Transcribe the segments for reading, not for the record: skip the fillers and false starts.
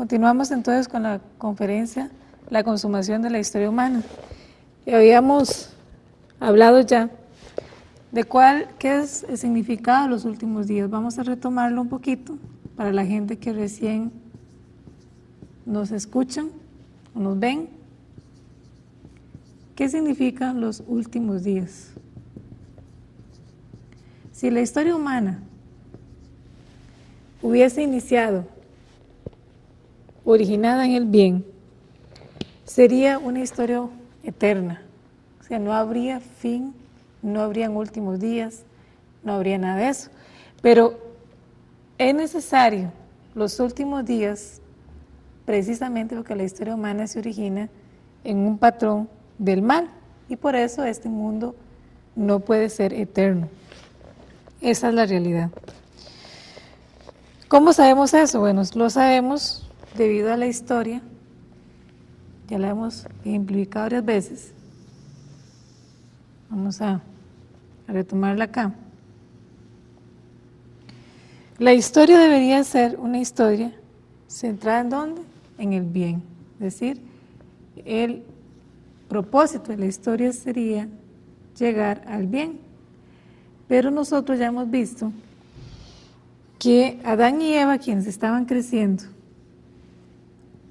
Continuamos entonces con la conferencia La consumación de la historia humana. Y habíamos hablado ya de qué es el significado de los últimos días. Vamos a retomarlo un poquito para la gente que recién nos escuchan o nos ven. ¿Qué significan los últimos días? Si la historia humana hubiese iniciado originada en el bien, sería una historia eterna. O sea, no habría fin, no habrían últimos días, no habría nada de eso. Pero es necesario los últimos días, precisamente porque la historia humana se origina en un patrón del mal, y por eso este mundo no puede ser eterno. Esa es la realidad. ¿Cómo sabemos eso? Bueno, lo sabemos debido a la historia, ya la hemos ejemplificado varias veces. Vamos a retomarla acá. La historia debería ser una historia centrada ¿en dónde? En el bien. Es decir, el propósito de la historia sería llegar al bien. Pero nosotros ya hemos visto que Adán y Eva, quienes estaban creciendo,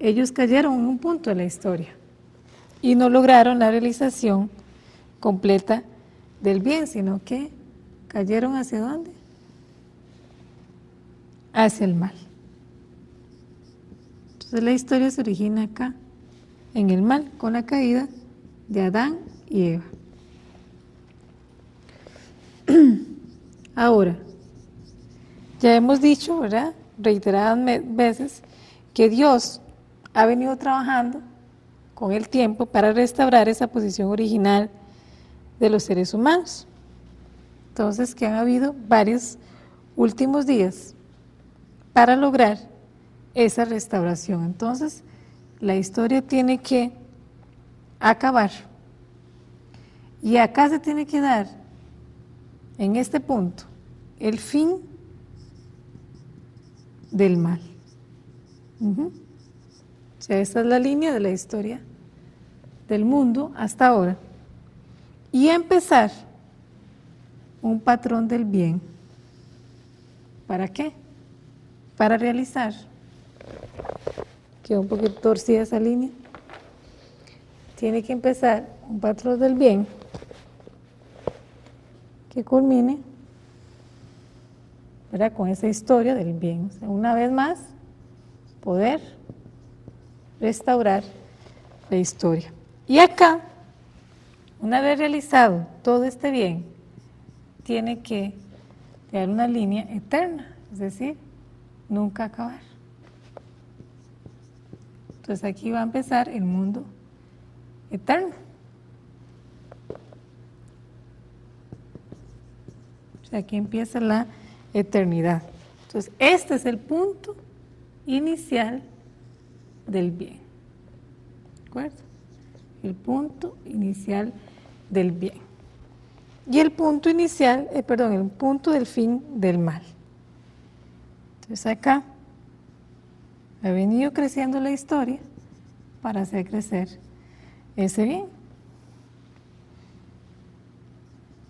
ellos cayeron en un punto de la historia y no lograron la realización completa del bien, sino que cayeron ¿hacia dónde? Hacia el mal. Entonces la historia se origina acá, en el mal, con la caída de Adán y Eva. Ahora, ya hemos dicho, ¿verdad?, reiteradas veces, que Dios ha venido trabajando con el tiempo para restaurar esa posición original de los seres humanos. Entonces, que han habido varios últimos días para lograr esa restauración. Entonces, la historia tiene que acabar. Y acá se tiene que dar, en este punto, el fin del mal. O sea, esta es la línea de la historia del mundo hasta ahora. Y empezar un patrón del bien. ¿Para qué? Para realizar. Quedó un poquito torcida esa línea. Tiene que empezar un patrón del bien que culmine, ¿verdad?, con esa historia del bien. O sea, una vez más, poder restaurar la historia. Y acá, una vez realizado todo este bien, tiene que dar una línea eterna, es decir, nunca acabar. Entonces aquí va a empezar el mundo eterno. O sea, aquí empieza la eternidad. Entonces, este es el punto inicial del bien. ¿De acuerdo? El punto inicial del bien. Y el punto inicial, el punto del fin del mal. Entonces acá ha venido creciendo la historia para hacer crecer ese bien.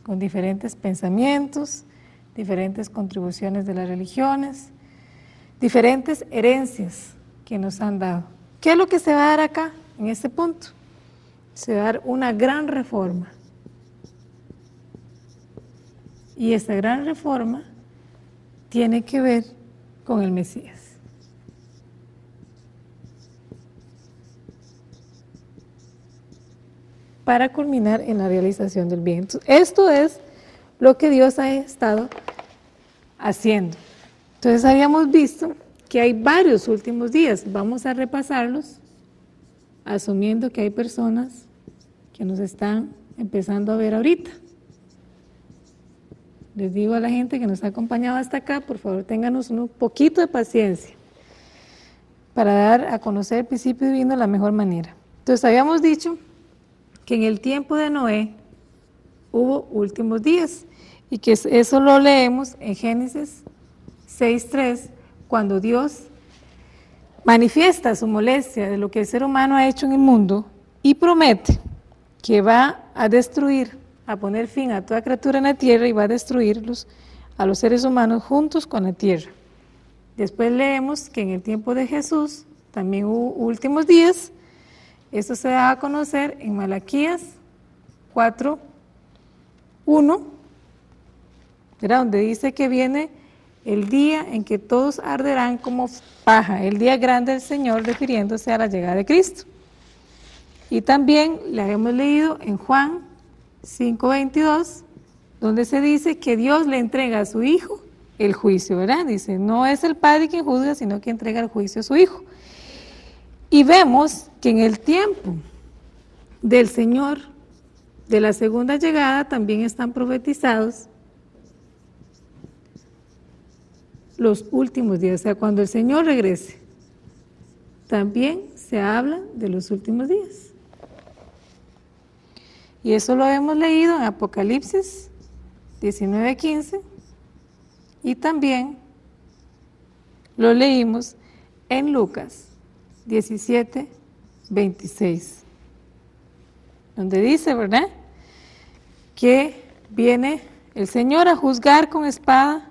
Con diferentes pensamientos, diferentes contribuciones de las religiones, diferentes herencias que nos han dado. ¿Qué es lo que se va a dar acá, en este punto? Se va a dar una gran reforma. Y esta gran reforma tiene que ver con el Mesías. Para culminar en la realización del bien. Entonces, esto es lo que Dios ha estado haciendo. Entonces habíamos visto que hay varios últimos días. Vamos a repasarlos, asumiendo que hay personas que nos están empezando a ver ahorita. Les digo a la gente que nos ha acompañado hasta acá, por favor, ténganos un poquito de paciencia para dar a conocer el principio divino de la mejor manera. Entonces habíamos dicho que en el tiempo de Noé hubo últimos días, y que eso lo leemos en Génesis 6:3, cuando Dios manifiesta su molestia de lo que el ser humano ha hecho en el mundo y promete que va a destruir, a poner fin a toda criatura en la tierra y va a destruirlos a los seres humanos juntos con la tierra. Después leemos que en el tiempo de Jesús también hubo últimos días. Esto se da a conocer en Malaquías 4:1, donde dice que viene el día en que todos arderán como paja, el día grande del Señor, refiriéndose a la llegada de Cristo. Y también la hemos leído en Juan 5:22, donde se dice que Dios le entrega a su Hijo el juicio, ¿verdad? Dice, no es el Padre quien juzga, sino que entrega el juicio a su Hijo. Y vemos que en el tiempo del Señor, de la segunda llegada, también están profetizados los últimos días, o sea, cuando el Señor regrese, también se habla de los últimos días. Y eso lo hemos leído en Apocalipsis 19:15 y también lo leímos en Lucas 17:26, donde dice, ¿verdad?, que viene el Señor a juzgar con espada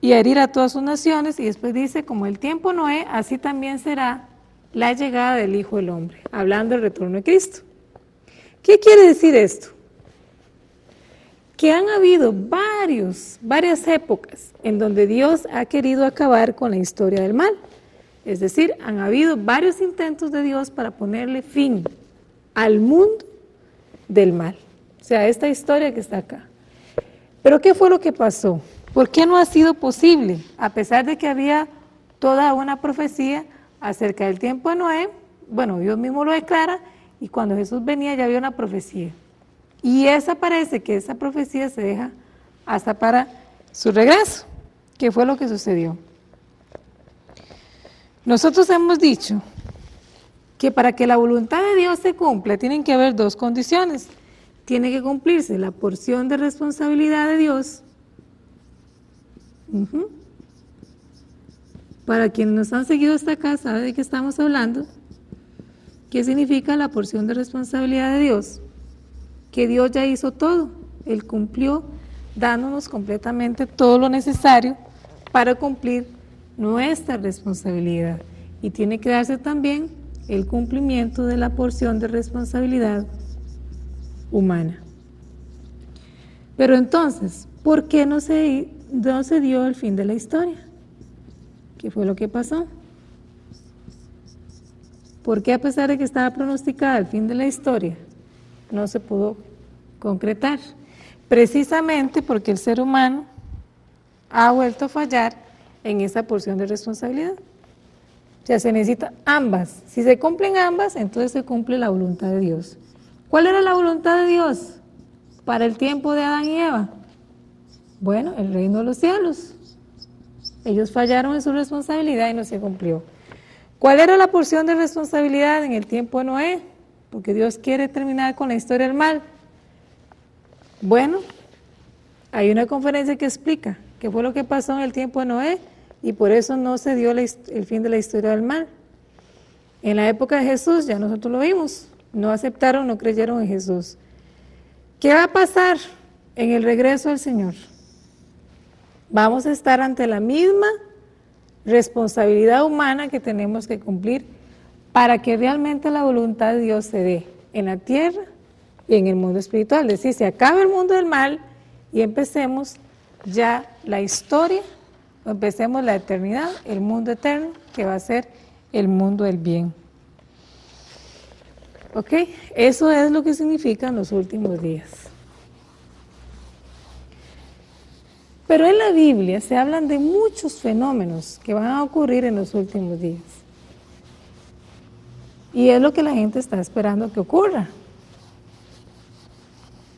y a herir a todas sus naciones, y después dice, como el tiempo Noé, así también será la llegada del Hijo del Hombre, hablando del retorno de Cristo. ¿Qué quiere decir esto? Que han habido varias épocas en donde Dios ha querido acabar con la historia del mal. Es decir, han habido varios intentos de Dios para ponerle fin al mundo del mal. O sea, esta historia que está acá. Pero ¿qué fue lo que pasó? ¿Por qué no ha sido posible? A pesar de que había toda una profecía acerca del tiempo de Noé, bueno, Dios mismo lo declara, y cuando Jesús venía ya había una profecía. Y parece que esa profecía se deja hasta para su regreso. ¿Qué fue lo que sucedió? Nosotros hemos dicho que para que la voluntad de Dios se cumpla, tienen que haber dos condiciones. Tiene que cumplirse la porción de responsabilidad de Dios. Para quienes nos han seguido hasta acá, saben de qué estamos hablando. ¿Qué significa la porción de responsabilidad de Dios? Que Dios ya hizo todo. Él cumplió dándonos completamente todo lo necesario para cumplir nuestra responsabilidad. Y tiene que darse también el cumplimiento de la porción de responsabilidad humana. Pero entonces, ¿por qué no se dio el fin de la historia? ¿Qué fue lo que pasó? ¿Por qué, a pesar de que estaba pronosticada el fin de la historia, no se pudo concretar? Precisamente porque el ser humano ha vuelto a fallar en esa porción de responsabilidad. O sea, se necesitan ambas. Si se cumplen ambas, entonces se cumple la voluntad de Dios. ¿Cuál era la voluntad de Dios para el tiempo de Adán y Eva? Bueno, el reino de los cielos. Ellos fallaron en su responsabilidad y no se cumplió. ¿Cuál era la porción de responsabilidad en el tiempo de Noé? Porque Dios quiere terminar con la historia del mal. Bueno, hay una conferencia que explica qué fue lo que pasó en el tiempo de Noé y por eso no se dio el fin de la historia del mal. En la época de Jesús, ya nosotros lo vimos, no aceptaron, no creyeron en Jesús. ¿Qué va a pasar en el regreso del Señor? Vamos a estar ante la misma responsabilidad humana que tenemos que cumplir para que realmente la voluntad de Dios se dé en la tierra y en el mundo espiritual. Es decir, se acabe el mundo del mal y empecemos ya la historia, o empecemos la eternidad, el mundo eterno, que va a ser el mundo del bien. ¿Ok? Eso es lo que significan los últimos días. Pero en la Biblia se hablan de muchos fenómenos que van a ocurrir en los últimos días. Y es lo que la gente está esperando que ocurra.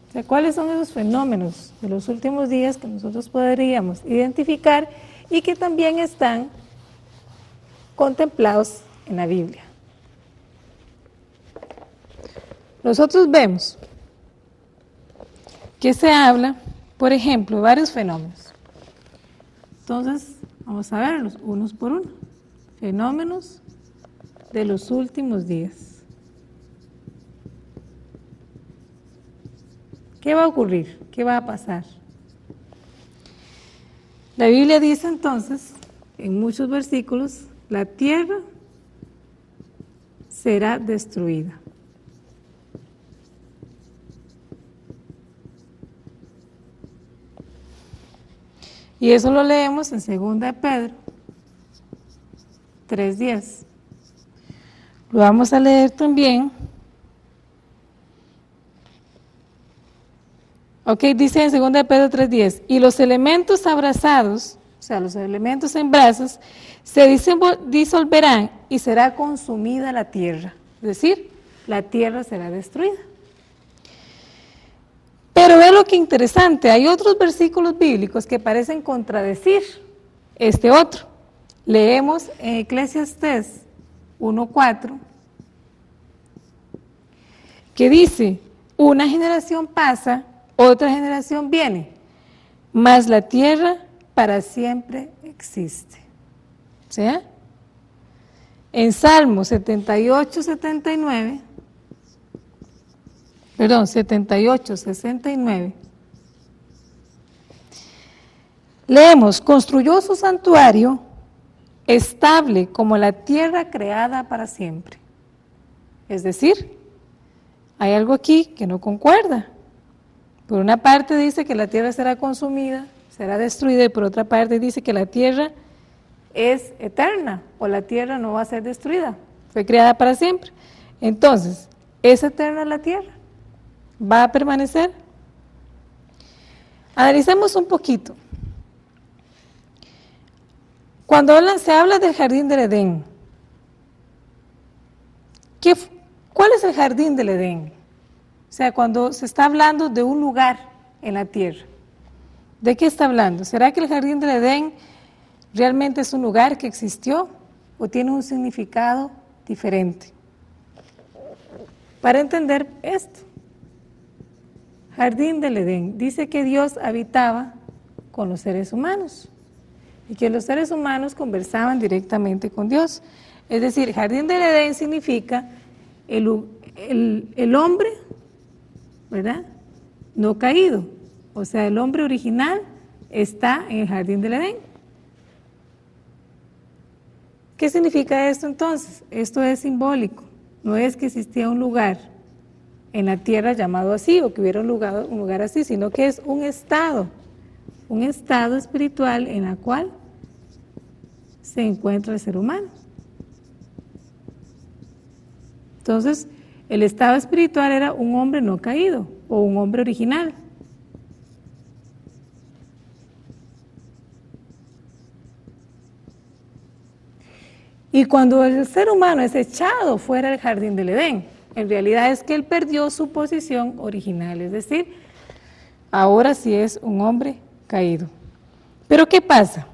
O sea, ¿cuáles son esos fenómenos de los últimos días que nosotros podríamos identificar y que también están contemplados en la Biblia? Nosotros vemos que se habla, por ejemplo, de varios fenómenos. Entonces, vamos a verlos unos por uno. Fenómenos de los últimos días. ¿Qué va a ocurrir? ¿Qué va a pasar? La Biblia dice entonces, en muchos versículos, la tierra será destruida. Y eso lo leemos en 2 de Pedro 3:10. Lo vamos a leer también. Ok, dice en 2 de Pedro 3:10, y los elementos abrasados, o sea, los elementos en brasas, se disolverán y será consumida la tierra. Es decir, la tierra será destruida. Pero ve lo que interesante, hay otros versículos bíblicos que parecen contradecir este otro. Leemos en Eclesiastés 1:4, que dice, una generación pasa, otra generación viene, mas la tierra para siempre existe. O sea, en Salmo 78:69, leemos, construyó su santuario estable como la tierra creada para siempre. Es decir, hay algo aquí que no concuerda. Por una parte dice que la tierra será consumida, será destruida, y por otra parte dice que la tierra es eterna, o la tierra no va a ser destruida, fue creada para siempre. Entonces, ¿es eterna la tierra? ¿Va a permanecer? Analicemos un poquito. Cuando se habla del jardín del Edén, ¿cuál es el jardín del Edén? O sea, cuando se está hablando de un lugar en la tierra, ¿de qué está hablando? ¿Será que el jardín del Edén realmente es un lugar que existió o tiene un significado diferente? Para entender esto, jardín del Edén, dice que Dios habitaba con los seres humanos y que los seres humanos conversaban directamente con Dios. Es decir, jardín del Edén significa el hombre, ¿verdad?, no caído, o sea, el hombre original está en el jardín del Edén. ¿Qué significa esto entonces? Esto es simbólico, no es que existía un lugar en la tierra llamado así, o que hubiera un lugar así, sino que es un estado espiritual en el cual se encuentra el ser humano. Entonces, el estado espiritual era un hombre no caído, o un hombre original. Y cuando el ser humano es echado fuera del jardín del Edén, en realidad es que él perdió su posición original, es decir, ahora sí es un hombre caído. Pero ¿qué pasa?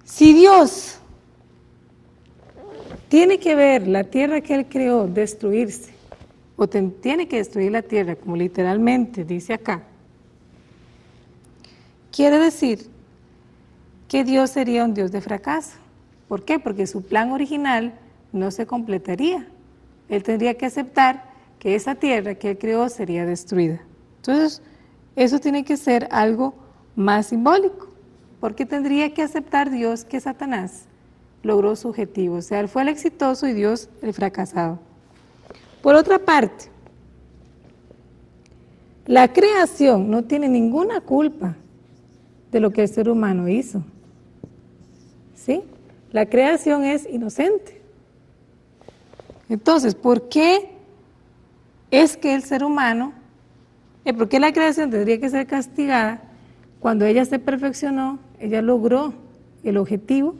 Si Dios tiene que ver la tierra que Él creó destruirse, o tiene que destruir la tierra, como literalmente dice acá, quiere decir que Dios sería un Dios de fracaso. ¿Por qué? Porque su plan original no se completaría. Él tendría que aceptar que esa tierra que Él creó sería destruida. Entonces, eso tiene que ser algo más simbólico, porque tendría que aceptar Dios que Satanás logró su objetivo, o sea, Él fue el exitoso y Dios el fracasado. Por otra parte, la creación no tiene ninguna culpa de lo que el ser humano hizo, ¿sí? La creación es inocente. Entonces, ¿por qué es que el ser humano, por qué la creación tendría que ser castigada cuando ella se perfeccionó, ella logró el objetivo,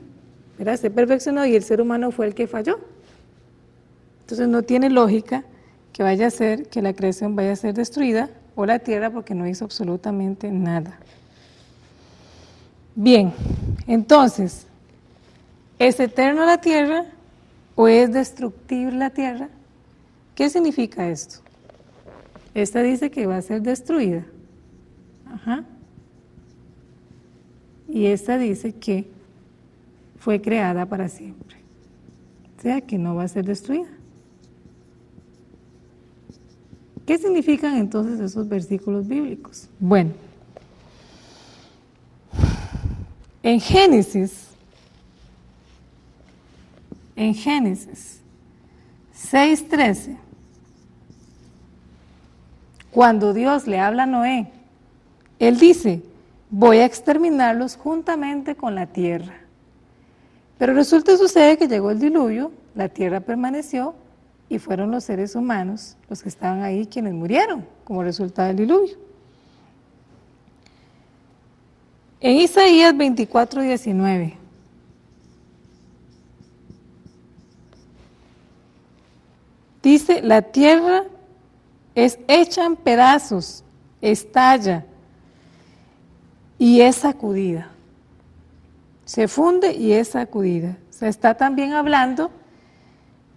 ¿verdad? Se perfeccionó y el ser humano fue el que falló? Entonces no tiene lógica que vaya a ser, que la creación vaya a ser destruida o la tierra porque no hizo absolutamente nada. Bien, entonces, ¿es eterno la tierra o es destructible la tierra? ¿Qué significa esto? Esta dice que va a ser destruida. Ajá. y esta dice que fue creada para siempre, o sea que no va a ser destruida. ¿Qué significan entonces esos versículos bíblicos? Bueno, en Génesis 6:13, cuando Dios le habla a Noé, Él dice, voy a exterminarlos juntamente con la tierra. Pero resulta y sucede que llegó el diluvio, la tierra permaneció y fueron los seres humanos los que estaban ahí quienes murieron como resultado del diluvio. En Isaías 24:19 dice, la tierra es hecha en pedazos, estalla y es sacudida. Se funde y es sacudida. O sea, está también hablando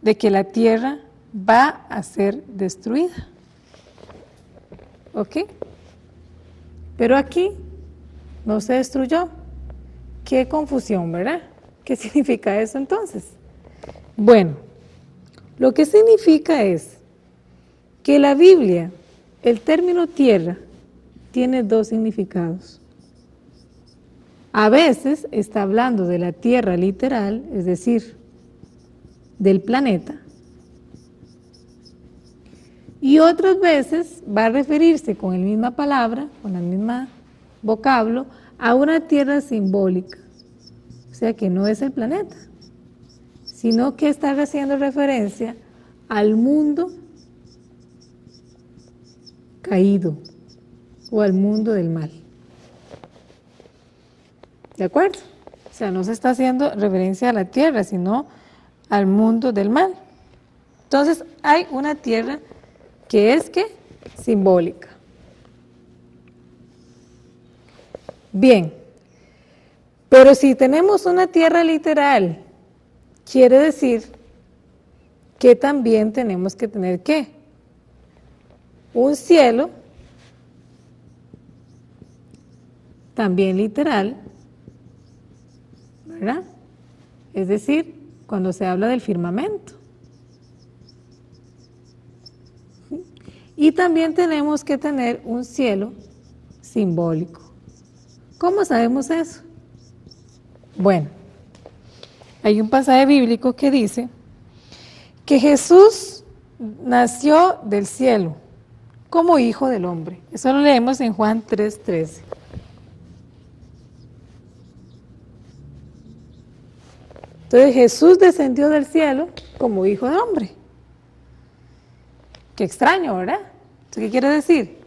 de que la tierra va a ser destruida. ¿Ok? Pero aquí no se destruyó. Qué confusión, ¿verdad? ¿Qué significa eso entonces? Bueno, lo que significa es que la Biblia, el término tierra, tiene dos significados. A veces está hablando de la tierra literal, es decir, del planeta, y otras veces va a referirse con la misma palabra, con la misma vocablo, a una tierra simbólica, o sea que no es el planeta, sino que está haciendo referencia al mundo caído o al mundo del mal. ¿De acuerdo? O sea, no se está haciendo referencia a la tierra, sino al mundo del mal. Entonces, hay una tierra que es, ¿qué? Simbólica. Bien, pero si tenemos una tierra literal, quiere decir que también tenemos que tener, ¿qué? Un cielo, también literal, ¿verdad? Es decir, cuando se habla del firmamento. Y también tenemos que tener un cielo simbólico. ¿Cómo sabemos eso? Bueno, hay un pasaje bíblico que dice que Jesús nació del cielo como hijo del hombre. Eso lo leemos en Juan 3:13. Entonces Jesús descendió del cielo como hijo del hombre. Qué extraño, ¿verdad? ¿Qué quiere decir?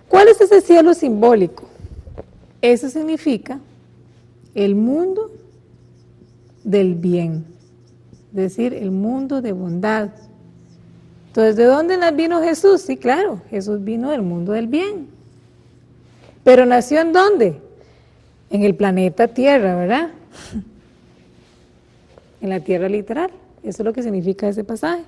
¿Cuál es ese cielo simbólico? Eso significa el mundo del bien, es decir, el mundo de bondad. Entonces, ¿de dónde vino Jesús? Sí, claro, Jesús vino del mundo del bien. ¿Pero nació en dónde? En el planeta Tierra, ¿verdad? En la tierra literal. Eso es lo que significa ese pasaje.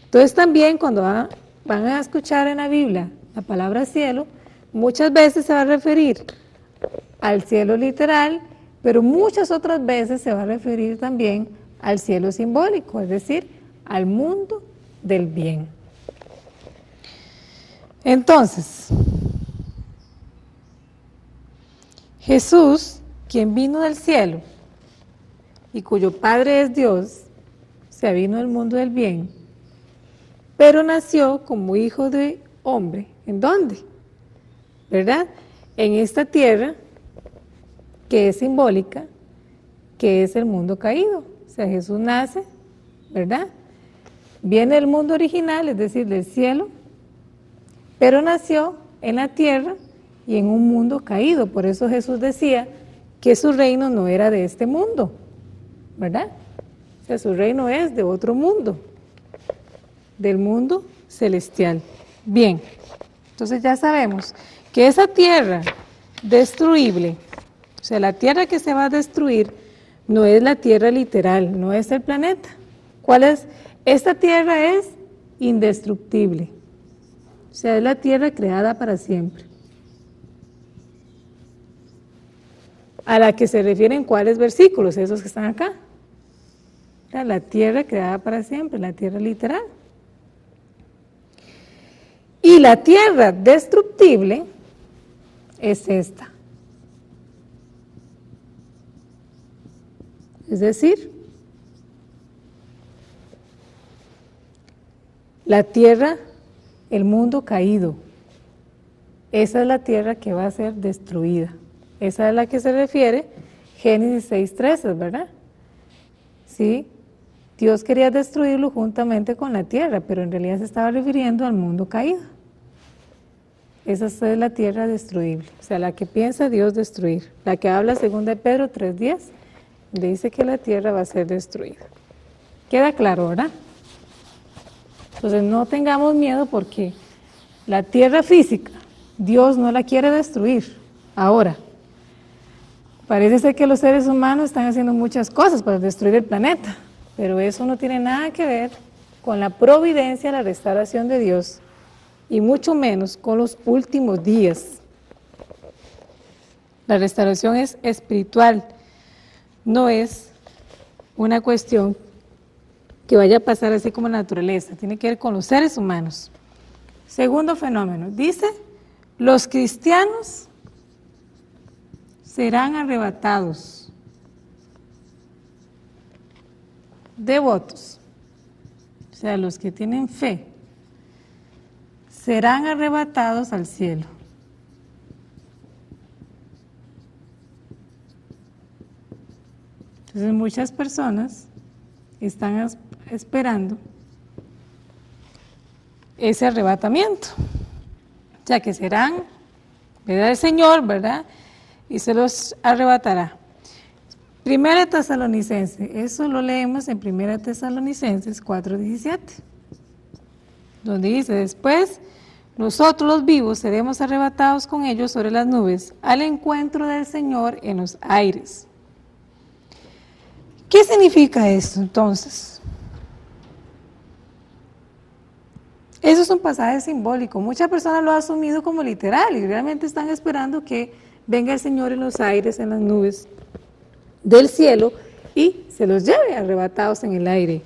Entonces también cuando van a escuchar en la Biblia la palabra cielo, muchas veces se va a referir al cielo literal, pero muchas otras veces se va a referir también al cielo simbólico, es decir, al mundo del bien. Entonces, Jesús, quien vino del cielo y cuyo Padre es Dios, se vino del mundo del bien, pero nació como hijo de hombre. ¿En dónde? ¿Verdad? En esta tierra que es simbólica, que es el mundo caído. O sea, Jesús nace, ¿verdad? Viene del mundo original, es decir, del cielo, pero nació en la tierra y en un mundo caído. Por eso Jesús decía que su reino no era de este mundo, ¿verdad? O sea, su reino es de otro mundo, del mundo celestial. Bien, entonces ya sabemos que esa tierra destruible, o sea, la tierra que se va a destruir no es la tierra literal, no es el planeta. ¿Cuál es? Esta tierra es indestructible, o sea, es la tierra creada para siempre. a la que se refieren cuáles versículos, esos que están acá. La tierra creada para siempre, la tierra literal. Y la tierra destructible es esta. Es decir, la tierra, el mundo caído. Esa es la tierra que va a ser destruida. Esa es a la que se refiere Génesis 6:13, ¿verdad? Sí, Dios quería destruirlo juntamente con la tierra, pero en realidad se estaba refiriendo al mundo caído. Esa es la tierra destruible, o sea, la que piensa Dios destruir. La que habla 2 de Pedro 3:10, le dice que la tierra va a ser destruida. Queda claro, ¿verdad? Entonces no tengamos miedo porque la tierra física, Dios no la quiere destruir ahora. Parece ser que los seres humanos están haciendo muchas cosas para destruir el planeta, pero eso no tiene nada que ver con la providencia, la restauración de Dios, y mucho menos con los últimos días. La restauración es espiritual, no es una cuestión que vaya a pasar así como la naturaleza, tiene que ver con los seres humanos. Segundo fenómeno, dice, los cristianos serán arrebatados, devotos, o sea, los que tienen fe, serán arrebatados al cielo. Entonces muchas personas están esperando ese arrebatamiento, o sea que serán, verá el Señor, ¿verdad? Y se los arrebatará. Primera Tesalonicenses, eso lo leemos en Primera Tesalonicenses 4:17, donde dice, después nosotros los vivos seremos arrebatados con ellos sobre las nubes al encuentro del Señor en los aires. ¿Qué significa esto entonces? Eso es un pasaje simbólico. Muchas personas lo han asumido como literal y realmente están esperando que venga el Señor en los aires, en las nubes del cielo y se los lleve arrebatados en el aire.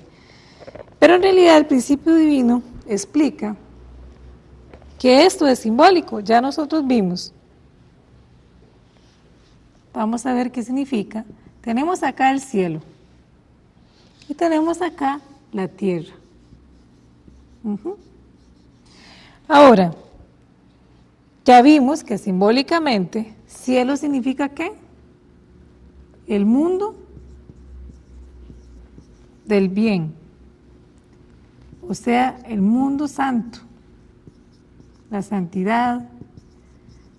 Pero en realidad el principio divino explica que esto es simbólico, ya nosotros vimos. Vamos a ver qué significa. Tenemos acá el cielo y tenemos acá la tierra. Ahora, ya vimos que simbólicamente cielo significa ¿qué? El mundo del bien, o sea, el mundo santo. La santidad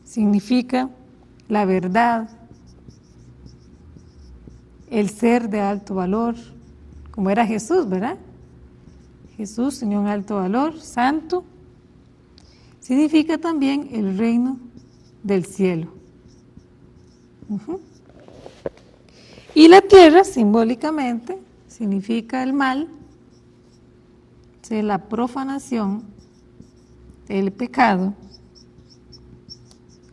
significa la verdad, el ser de alto valor, como era Jesús, ¿verdad? Jesús tenía un alto valor, santo. Significa también el reino del cielo. Y la tierra, simbólicamente, significa el mal, o sea, la profanación, el pecado,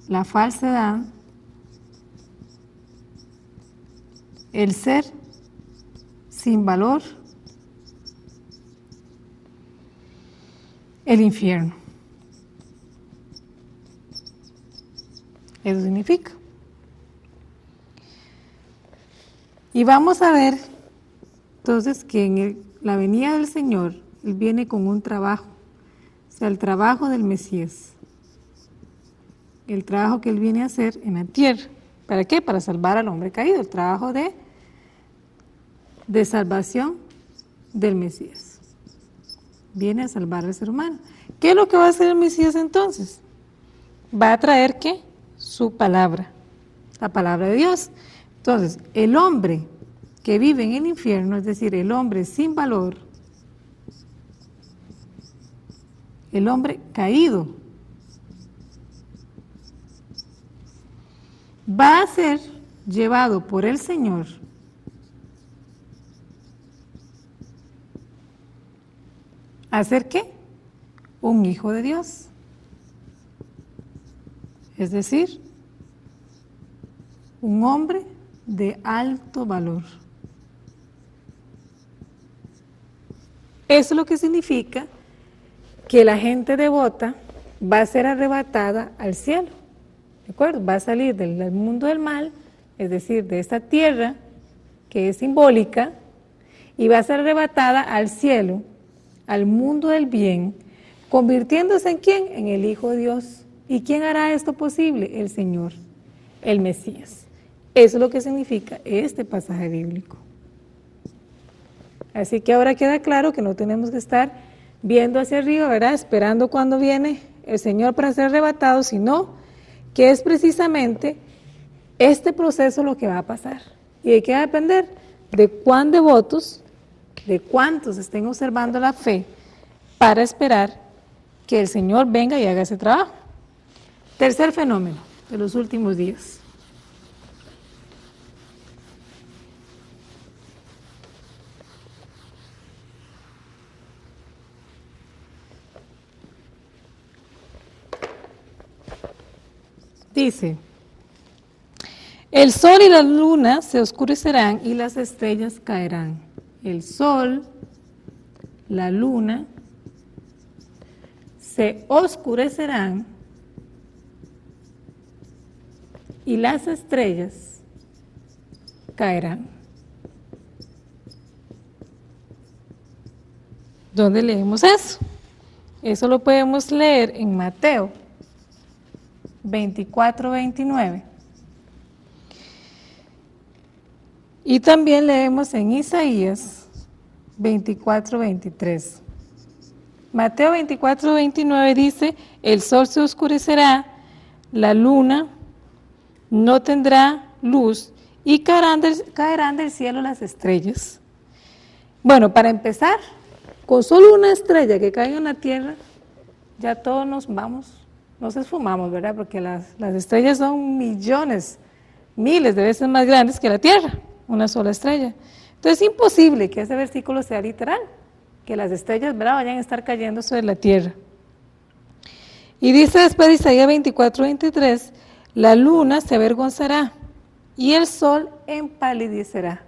la falsedad, el ser sin valor, el infierno. Eso significa. Y vamos a ver entonces que en la venida del Señor, Él viene con un trabajo, o sea, el trabajo del Mesías, el trabajo que Él viene a hacer en la tierra. ¿Para qué? Para salvar al hombre caído, el trabajo de salvación del Mesías. Viene a salvar al ser humano. ¿Qué es lo que va a hacer el Mesías entonces? Va a traer ¿qué? Su palabra, la palabra de Dios. Entonces, el hombre que vive en el infierno, es decir, el hombre sin valor, el hombre caído, va a ser llevado por el Señor a ser ¿qué? Un hijo de Dios. Es decir, un hombre de alto valor. Eso es lo que significa que la gente devota va a ser arrebatada al cielo, ¿de acuerdo? Va a salir del mundo del mal, es decir, de esta tierra que es simbólica, y va a ser arrebatada al cielo, al mundo del bien, convirtiéndose en ¿quién? En el Hijo de Dios. ¿Y quién hará esto posible? El Señor, el Mesías. Eso es lo que significa este pasaje bíblico. Así que ahora queda claro que no tenemos que estar viendo hacia arriba, ¿verdad? Esperando cuando viene el Señor para ser arrebatado, sino que es precisamente este proceso lo que va a pasar. Y hay que depender de cuán devotos, de cuántos estén observando la fe para esperar que el Señor venga y haga ese trabajo. Tercer fenómeno de los últimos días. Dice, el sol y la luna se oscurecerán y las estrellas caerán. El sol, la luna, se oscurecerán y las estrellas caerán. ¿Dónde leemos eso? Eso lo podemos leer en Mateo 24:29. Y también leemos en Isaías 24:23. Mateo 24:29 dice, el sol se oscurecerá, la luna no tendrá luz y caerán del cielo las estrellas. Bueno, para empezar, con solo una estrella que caiga en la tierra, ya todos nos vamos, nos esfumamos, ¿verdad? Porque las estrellas son millones, miles de veces más grandes que la tierra, una sola estrella. Entonces es imposible que ese versículo sea literal, que las estrellas, ¿verdad?, vayan a estar cayendo sobre la tierra. Y dice después de Isaías 24:23, la luna se avergonzará y el sol empalidecerá.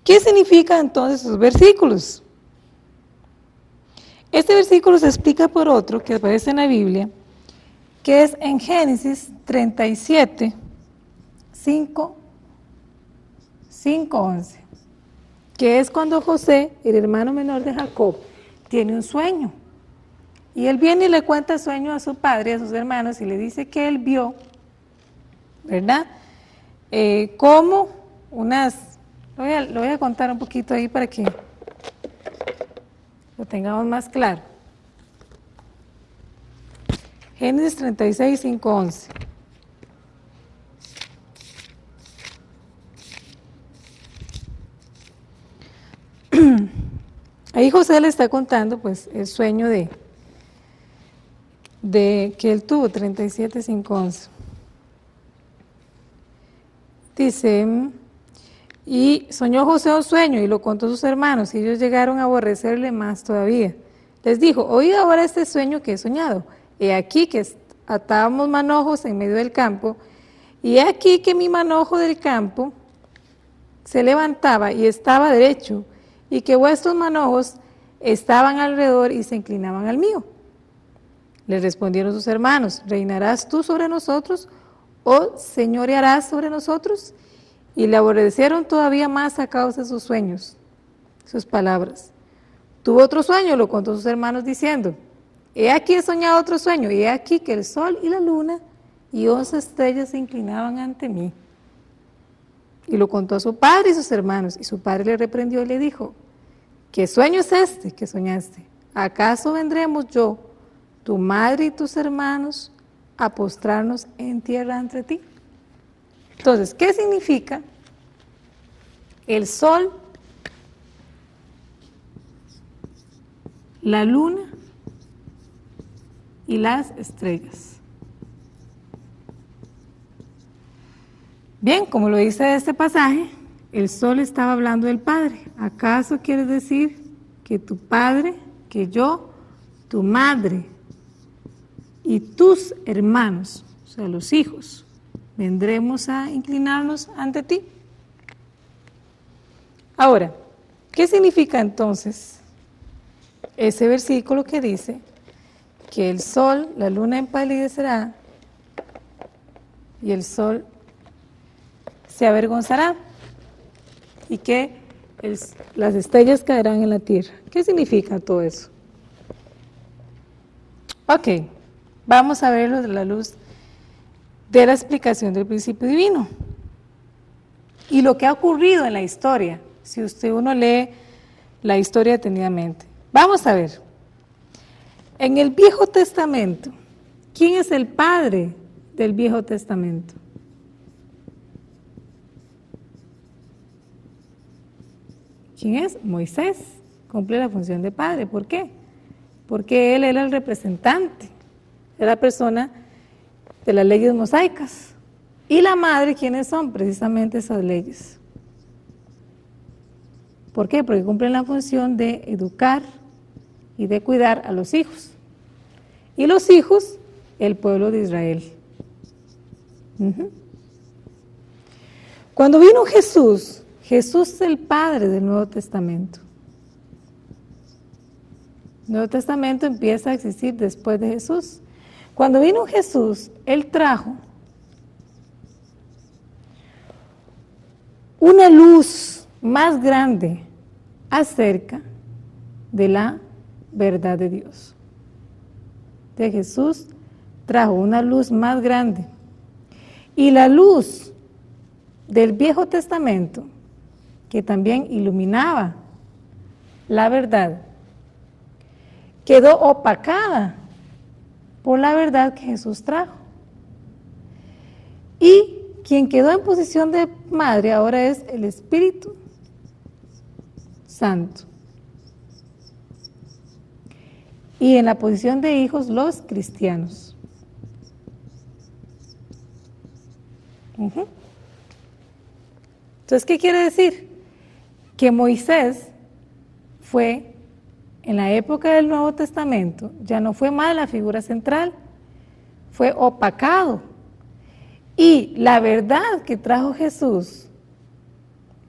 ¿Qué significan entonces esos versículos? Este versículo se explica por otro que aparece en la Biblia, que es en Génesis 37, 5:11, que es cuando José, el hermano menor de Jacob, tiene un sueño. Y él viene y le cuenta el sueño a su padre, a sus hermanos, y le dice que él vio, ¿verdad? Como unas, lo voy a contar un poquito ahí para que lo tengamos más claro. Génesis 36, 5:11. Ahí José le está contando pues el sueño de que él tuvo, 37, 5:11. Dice, y soñó José un sueño y lo contó a sus hermanos y ellos llegaron a aborrecerle más todavía. Les dijo, oíd ahora este sueño que he soñado. He aquí que atábamos manojos en medio del campo y he aquí que mi manojo del campo se levantaba y estaba derecho y que vuestros manojos estaban alrededor y se inclinaban al mío. Le respondieron sus hermanos, ¿reinarás tú sobre nosotros o señorearás sobre nosotros? Y le aborrecieron todavía más a causa de sus sueños, sus palabras. Tuvo otro sueño, lo contó a sus hermanos diciendo, he aquí he soñado otro sueño, y he aquí que el sol y la luna y 11 estrellas se inclinaban ante mí. Y lo contó a su padre y sus hermanos, y su padre le reprendió y le dijo, ¿qué sueño es este que soñaste? ¿Acaso vendremos yo, tu madre y tus hermanos, a postrarnos en tierra ante ti? Entonces, ¿qué significa el sol, la luna y las estrellas? Bien, como lo dice este pasaje, el sol estaba hablando del Padre. ¿Acaso quieres decir que tu padre, que yo, tu madre y tus hermanos, o sea, los hijos, vendremos a inclinarnos ante ti. Ahora, ¿qué significa entonces ese versículo que dice que el sol, la luna empalidecerá y el sol se avergonzará y que las estrellas caerán en la tierra? ¿Qué significa todo eso? Ok, vamos a verlo de la luz de la explicación del principio divino y lo que ha ocurrido en la historia, si uno lee la historia detenidamente. Vamos a ver, en el Viejo Testamento, ¿quién es el padre del Viejo Testamento? ¿Quién es? Moisés, cumple la función de padre. ¿Por qué? Porque él era el representante, era la persona de las leyes mosaicas. Y la madre, ¿quiénes son? Precisamente esas leyes. ¿Por qué? Porque cumplen la función de educar y de cuidar a los hijos. Y los hijos, el pueblo de Israel. Cuando vino Jesús, Jesús es el padre del Nuevo Testamento. El Nuevo Testamento empieza a existir después de Jesús. Cuando vino Jesús, Él trajo una luz más grande acerca de la verdad de Dios. De Jesús trajo una luz más grande. Y la luz del Viejo Testamento, que también iluminaba la verdad, quedó opacada por la verdad que Jesús trajo. Y quien quedó en posición de madre ahora es el Espíritu Santo. Y en la posición de hijos, los cristianos. Entonces, ¿qué quiere decir? Que Moisés fue, en la época del Nuevo Testamento, ya no fue más la figura central, fue opacado. Y la verdad que trajo Jesús,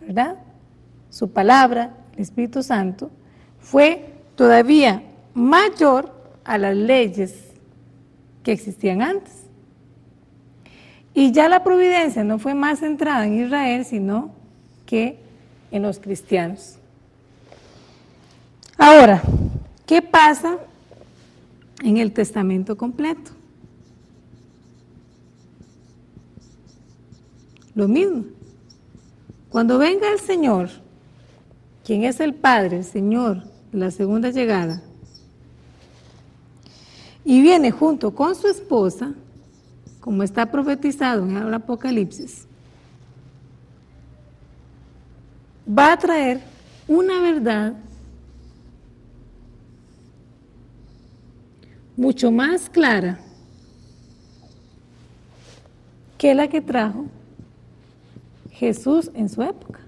¿verdad? Su palabra, el Espíritu Santo, fue todavía mayor a las leyes que existían antes. Y ya la providencia no fue más centrada en Israel, sino que en los cristianos. Ahora, ¿qué pasa en el Testamento completo? Lo mismo. Cuando venga el Señor, quien es el Padre, el Señor de la segunda llegada, y viene junto con su esposa, como está profetizado en el Apocalipsis, va a traer una verdad mucho más clara que la que trajo Jesús en su época.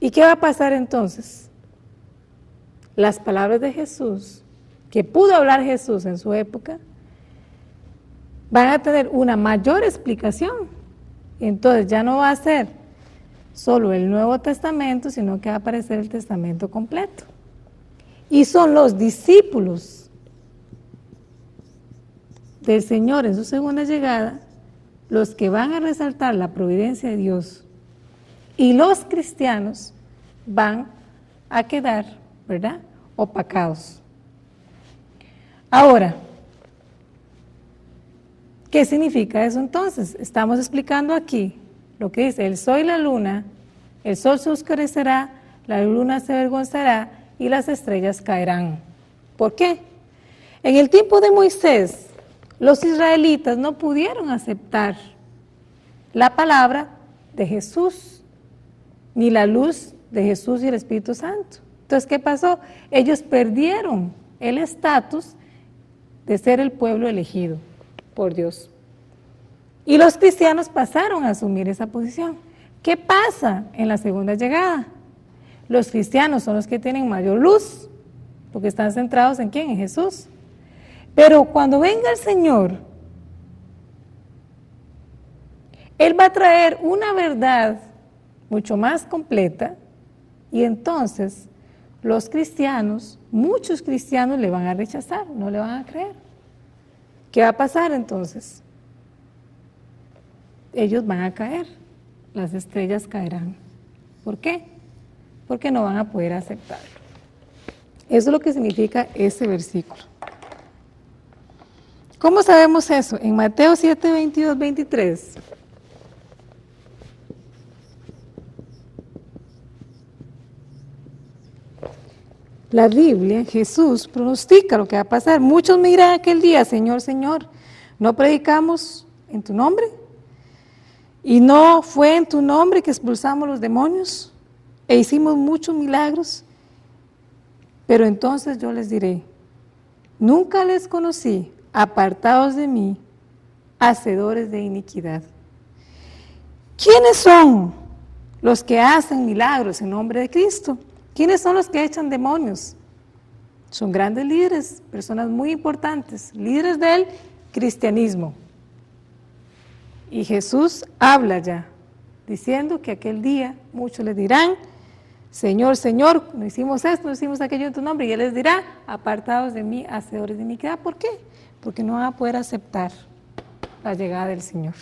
¿Y qué va a pasar entonces? Las palabras de Jesús, que pudo hablar Jesús en su época, van a tener una mayor explicación. Entonces ya no va a ser solo el Nuevo Testamento, sino que va a aparecer el Testamento completo. Y son los discípulos del Señor en su segunda llegada los que van a resaltar la providencia de Dios, y los cristianos van a quedar, ¿verdad?, opacados. Ahora, ¿qué significa eso entonces? Estamos explicando aquí lo que dice: el sol y la luna, el sol se oscurecerá, la luna se avergonzará y las estrellas caerán. ¿Por qué? En el tiempo de Moisés, los israelitas no pudieron aceptar la palabra de Jesús, ni la luz de Jesús y el Espíritu Santo. Entonces, ¿qué pasó? Ellos perdieron el estatus de ser el pueblo elegido por Dios. Y los cristianos pasaron a asumir esa posición. ¿Qué pasa en la segunda llegada? Los cristianos son los que tienen mayor luz, porque están centrados ¿en quién? En Jesús. Pero cuando venga el Señor, Él va a traer una verdad mucho más completa y entonces los cristianos, muchos cristianos le van a rechazar, no le van a creer. ¿Qué va a pasar entonces? Ellos van a caer, las estrellas caerán. ¿Por qué? Porque no van a poder aceptarlo. Eso es lo que significa ese versículo. ¿Cómo sabemos eso? En Mateo 7, 22, 23. La Biblia, Jesús pronostica lo que va a pasar. Muchos me dirán aquel día, Señor, Señor, ¿no predicamos en tu nombre? ¿Y no fue en tu nombre que expulsamos los demonios? E hicimos muchos milagros. Pero entonces yo les diré, nunca les conocí, apartados de mí, hacedores de iniquidad. ¿Quiénes son los que hacen milagros en nombre de Cristo? ¿Quiénes son los que echan demonios? Son grandes líderes, personas muy importantes, líderes del cristianismo. Y Jesús habla ya, diciendo que aquel día muchos les dirán, Señor, Señor, no hicimos esto, no hicimos aquello en tu nombre, y Él les dirá, apartados de mí, hacedores de iniquidad. ¿Por qué? Porque no van a poder aceptar la llegada del Señor.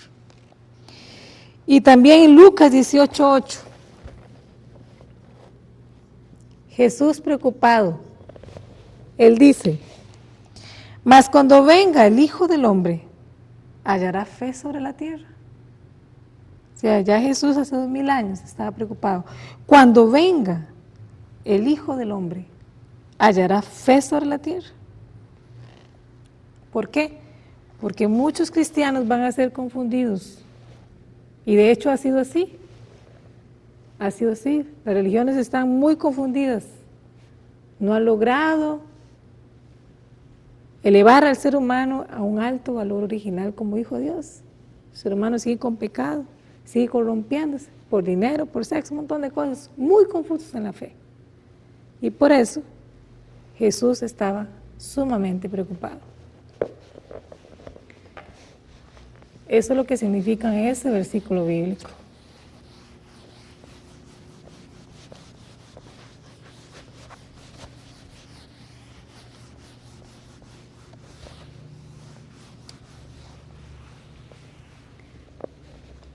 Y también en Lucas 18:8, Jesús preocupado, Él dice, mas cuando venga el Hijo del Hombre, ¿hallará fe sobre la tierra? O sea, ya Jesús hace 2000 años estaba preocupado. Cuando venga el Hijo del Hombre, ¿hallará fe sobre la tierra? ¿Por qué? Porque muchos cristianos van a ser confundidos. Y de hecho ha sido así. Ha sido así. Las religiones están muy confundidas. No han logrado elevar al ser humano a un alto valor original como hijo de Dios. El ser humano sigue con pecado, sigue corrompiéndose por dinero, por sexo, un montón de cosas, muy confusos en la fe. Y por eso Jesús estaba sumamente preocupado. Eso es lo que significa ese versículo bíblico.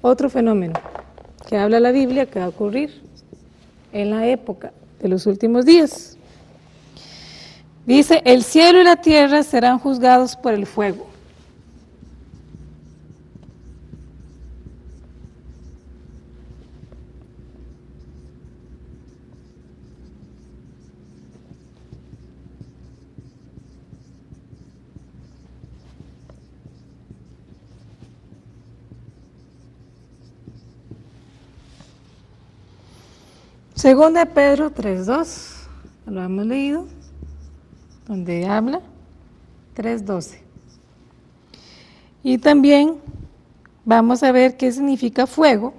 Otro fenómeno que habla la Biblia que va a ocurrir en la época de los últimos días. Dice, el cielo y la tierra serán juzgados por el fuego. Segunda de Pedro 3:2, lo hemos leído, donde habla 3:12. Y también vamos a ver qué significa fuego,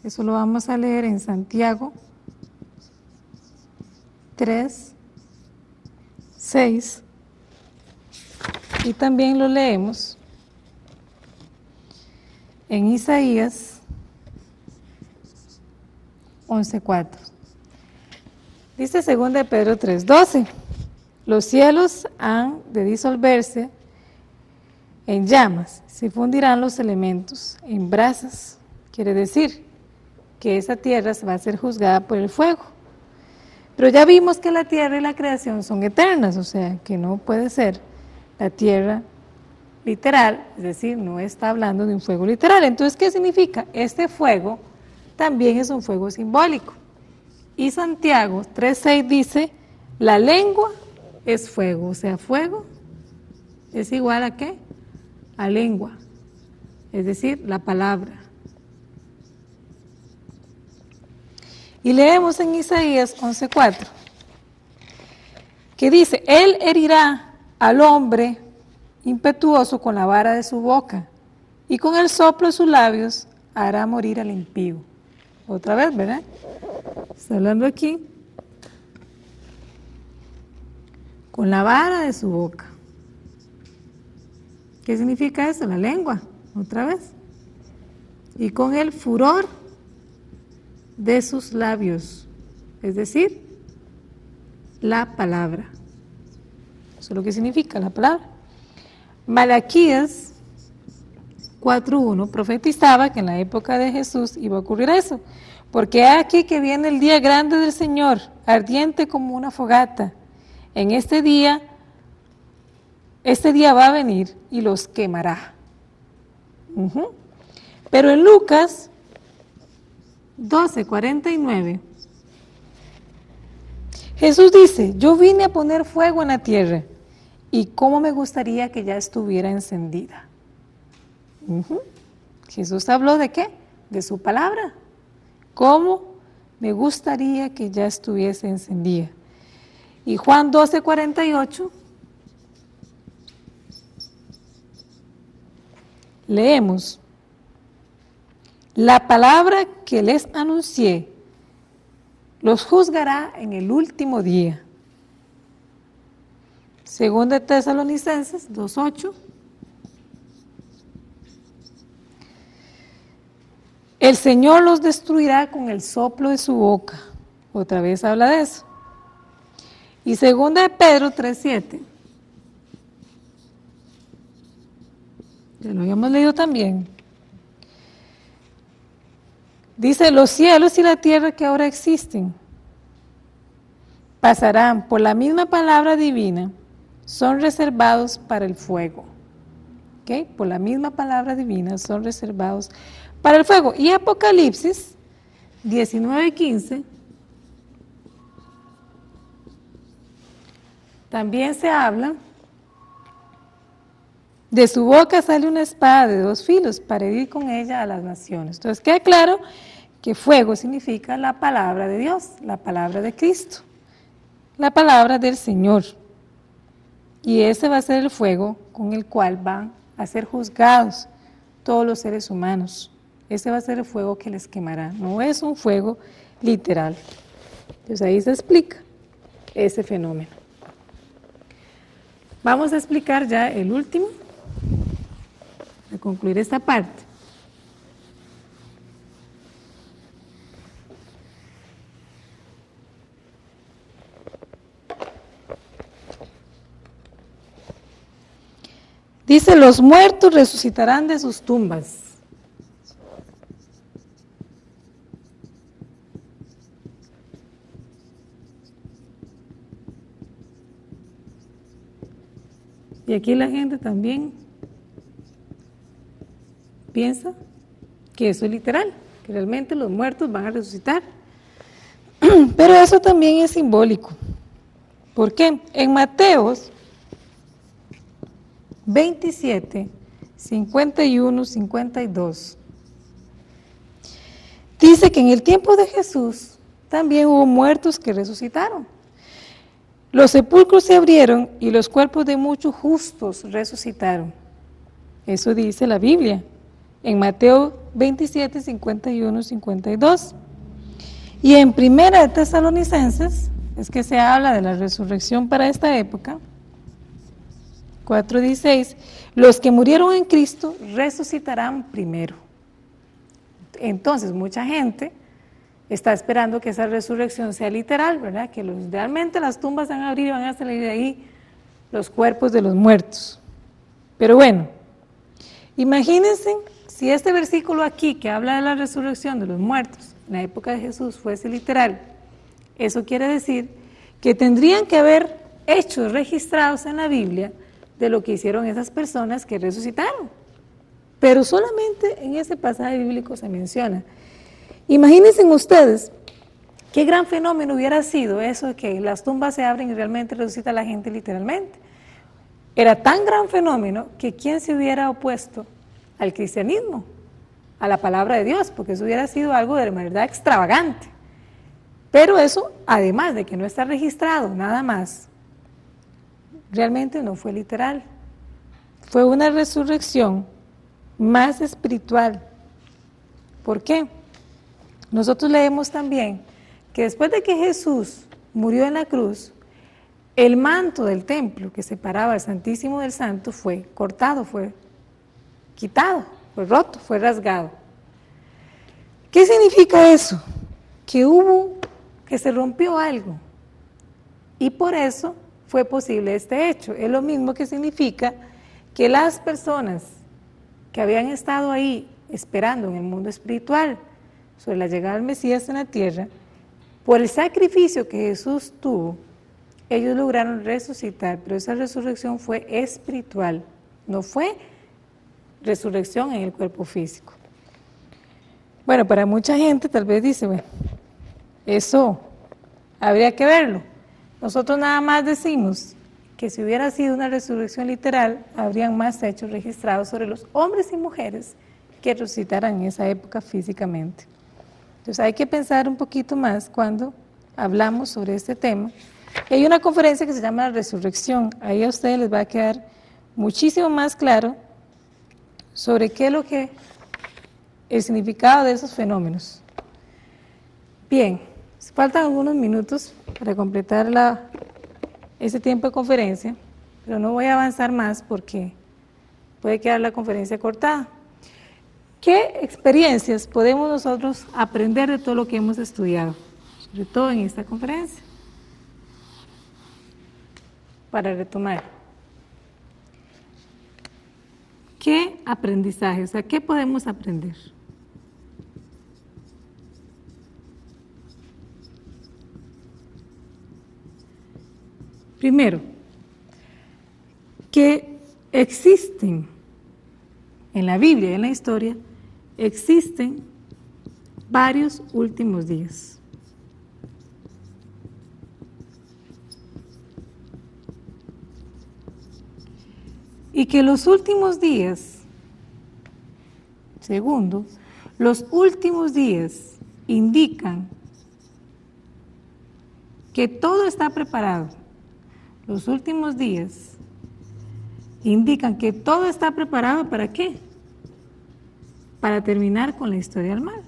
eso lo vamos a leer en Santiago 3:6, y también lo leemos en Isaías 11:4. Dice 2 de Pedro 3:12, los cielos han de disolverse en llamas, se fundirán los elementos en brasas. Quiere decir que esa tierra se va a ser juzgada por el fuego. Pero ya vimos que la tierra y la creación son eternas, o sea, que no puede ser la tierra literal, es decir, no está hablando de un fuego literal. Entonces, ¿qué significa? Este fuego también es un fuego simbólico. Y Santiago 3:6 dice, la lengua es fuego, o sea, fuego es igual a ¿qué? A lengua, es decir, la palabra. Y leemos en Isaías 11:4, que dice, él herirá al hombre impetuoso con la vara de su boca, y con el soplo de sus labios hará morir al impío. Otra vez, ¿verdad? Está hablando aquí. Con la vara de su boca. ¿Qué significa eso? La lengua, otra vez. y con el furor de sus labios, es decir, la palabra. Eso es lo que significa la palabra. Malaquías 4:1 profetizaba que en la época de Jesús iba a ocurrir eso, porque aquí que viene el día grande del Señor, ardiente como una fogata. En este día va a venir y los quemará. Pero en Lucas 12:49, Jesús dice, yo vine a poner fuego en la tierra y cómo me gustaría que ya estuviera encendida. Jesús habló de ¿qué? De su palabra. ¿Cómo me gustaría que ya estuviese encendida? Y Juan 12:48, leemos, la palabra que les anuncié los juzgará en el último día. Segunda de Tesalonicenses 2:8, el Señor los destruirá con el soplo de su boca. Otra vez habla de eso. Y segunda de Pedro 3:7, ya lo habíamos leído también. Dice, los cielos y la tierra que ahora existen pasarán por la misma palabra divina, son reservados para el fuego. ¿Ok? Por la misma palabra divina son reservados para el fuego. Y Apocalipsis 19:15 también se habla, de su boca sale una espada de 2 filos para herir con ella a las naciones. Entonces queda claro que fuego significa la palabra de Dios, la palabra de Cristo, la palabra del Señor. Y ese va a ser el fuego con el cual van a ser juzgados todos los seres humanos. Ese va a ser el fuego que les quemará. No es un fuego literal. Entonces ahí se explica ese fenómeno. Vamos a explicar ya el último, a concluir esta parte. Dice, los muertos resucitarán de sus tumbas. Y aquí la gente también piensa que eso es literal, que realmente los muertos van a resucitar. Pero eso también es simbólico. ¿Por qué? En Mateos 27, 51, 52, dice que en el tiempo de Jesús también hubo muertos que resucitaron. Los sepulcros se abrieron y los cuerpos de muchos justos resucitaron. Eso dice la Biblia, en Mateo 27, 51, 52. Y en Primera de Tesalonicenses, es que se habla de la resurrección para esta época, 4:16, los que murieron en Cristo resucitarán primero. Entonces, mucha gente está esperando que esa resurrección sea literal, ¿verdad? Que realmente las tumbas se van a abrir y van a salir de ahí los cuerpos de los muertos. Pero bueno, imagínense si este versículo aquí que habla de la resurrección de los muertos en la época de Jesús fuese literal. Eso quiere decir que tendrían que haber hechos registrados en la Biblia de lo que hicieron esas personas que resucitaron. Pero solamente en ese pasaje bíblico se menciona. Imagínense ustedes qué gran fenómeno hubiera sido eso de que las tumbas se abren y realmente resucita la gente literalmente. Era tan gran fenómeno que ¿quién se hubiera opuesto al cristianismo, a la palabra de Dios? Porque eso hubiera sido algo de verdad extravagante. Pero eso, además de que no está registrado nada más, realmente no fue literal. Fue una resurrección más espiritual. ¿Por qué? Nosotros leemos también que después de que Jesús murió en la cruz, el manto del templo que separaba el Santísimo del Santo fue cortado, fue quitado, fue roto, fue rasgado. ¿Qué significa eso? Que se rompió algo. Y por eso fue posible este hecho. Es lo mismo que significa que las personas que habían estado ahí esperando en el mundo espiritual sobre la llegada del Mesías en la tierra, por el sacrificio que Jesús tuvo, ellos lograron resucitar, pero esa resurrección fue espiritual, no fue resurrección en el cuerpo físico. Bueno, para mucha gente tal vez dice, bueno, eso habría que verlo. Nosotros nada más decimos que si hubiera sido una resurrección literal, habrían más hechos registrados sobre los hombres y mujeres que resucitaran en esa época físicamente. Entonces hay que pensar un poquito más cuando hablamos sobre este tema. Y hay una conferencia que se llama La Resurrección. Ahí a ustedes les va a quedar muchísimo más claro sobre qué es el significado de esos fenómenos. Bien, faltan algunos minutos para completar ese tiempo de conferencia, pero no voy a avanzar más porque puede quedar la conferencia cortada. ¿Qué experiencias podemos nosotros aprender de todo lo que hemos estudiado, sobre todo en esta conferencia? Para retomar. ¿Qué aprendizaje? O sea, ¿qué podemos aprender? Primero, que existen en la Biblia y en la historia, existen varios últimos días. Y que los últimos días, segundo, los últimos días indican que todo está preparado. Los últimos días indican que todo está preparado ¿para qué? Para terminar con la historia del mal.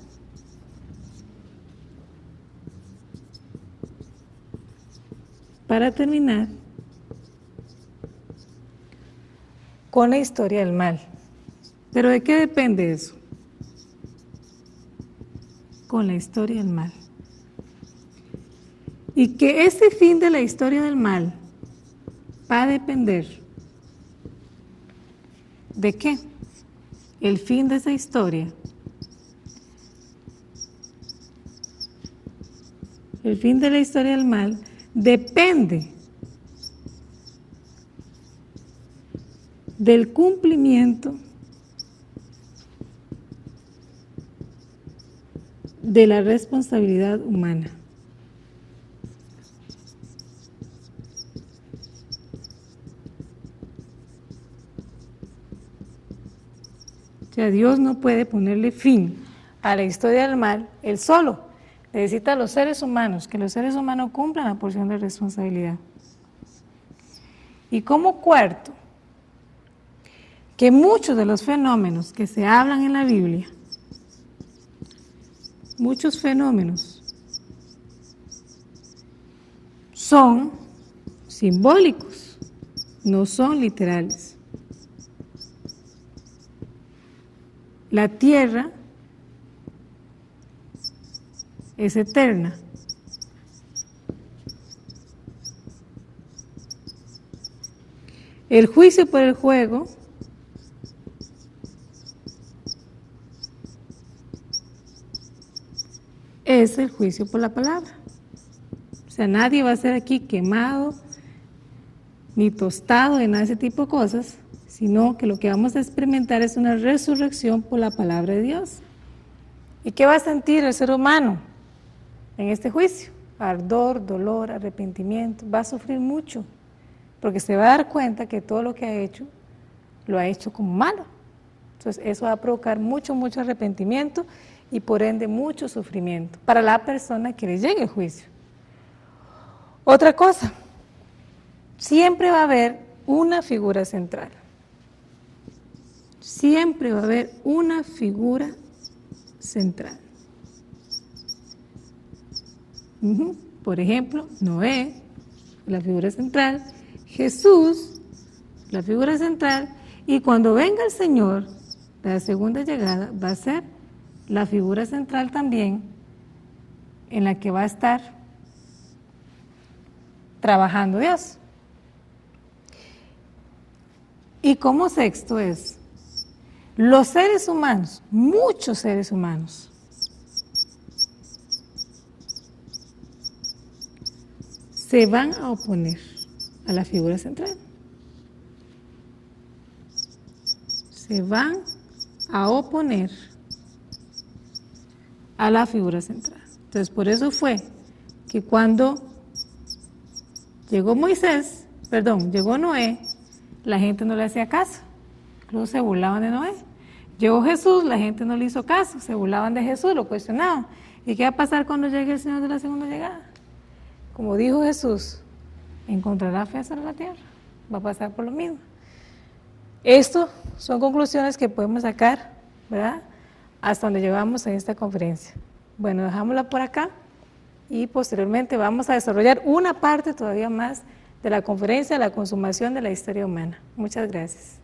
Para terminar con la historia del mal. ¿Pero de qué depende eso? Con la historia del mal. Y que ese fin de la historia del mal va a depender ¿de qué? El fin de esa historia. El fin de la historia del mal depende del cumplimiento de la responsabilidad humana. O sea, Dios no puede ponerle fin a la historia del mal él solo. Necesita a los seres humanos, que los seres humanos cumplan la porción de responsabilidad. Y como cuarto, que muchos de los fenómenos que se hablan en la Biblia, muchos fenómenos, son simbólicos, no son literales. La tierra es eterna. El juicio por el juego es el juicio por la palabra. O sea, nadie va a ser aquí quemado, ni tostado, ni nada de ese tipo de cosas, sino que lo que vamos a experimentar es una resurrección por la palabra de Dios. ¿Y qué va a sentir el ser humano en este juicio? Ardor, dolor, arrepentimiento, va a sufrir mucho, porque se va a dar cuenta que todo lo que ha hecho, lo ha hecho como malo. Entonces eso va a provocar mucho arrepentimiento y por ende mucho sufrimiento para la persona que le llegue el juicio. Otra cosa, siempre va a haber una figura central. Siempre va a haber una figura central. Por ejemplo, Noé, la figura central, Jesús, la figura central, y cuando venga el Señor, la segunda llegada va a ser la figura central también en la que va a estar trabajando Dios. Y como sexto es, los seres humanos, muchos seres humanos, se van a oponer a la figura central. Se van a oponer a la figura central. Entonces, por eso fue que cuando llegó Noé, la gente no le hacía caso, incluso se burlaban de Noé. Llegó Jesús, la gente no le hizo caso, se burlaban de Jesús, lo cuestionaban. ¿Y qué va a pasar cuando llegue el Señor de la segunda llegada? Como dijo Jesús, encontrará fe sobre la tierra, va a pasar por lo mismo. Esto son conclusiones que podemos sacar, ¿verdad?, hasta donde llegamos en esta conferencia. Bueno, dejámosla por acá y posteriormente vamos a desarrollar una parte todavía más de la conferencia, la consumación de la historia humana. Muchas gracias.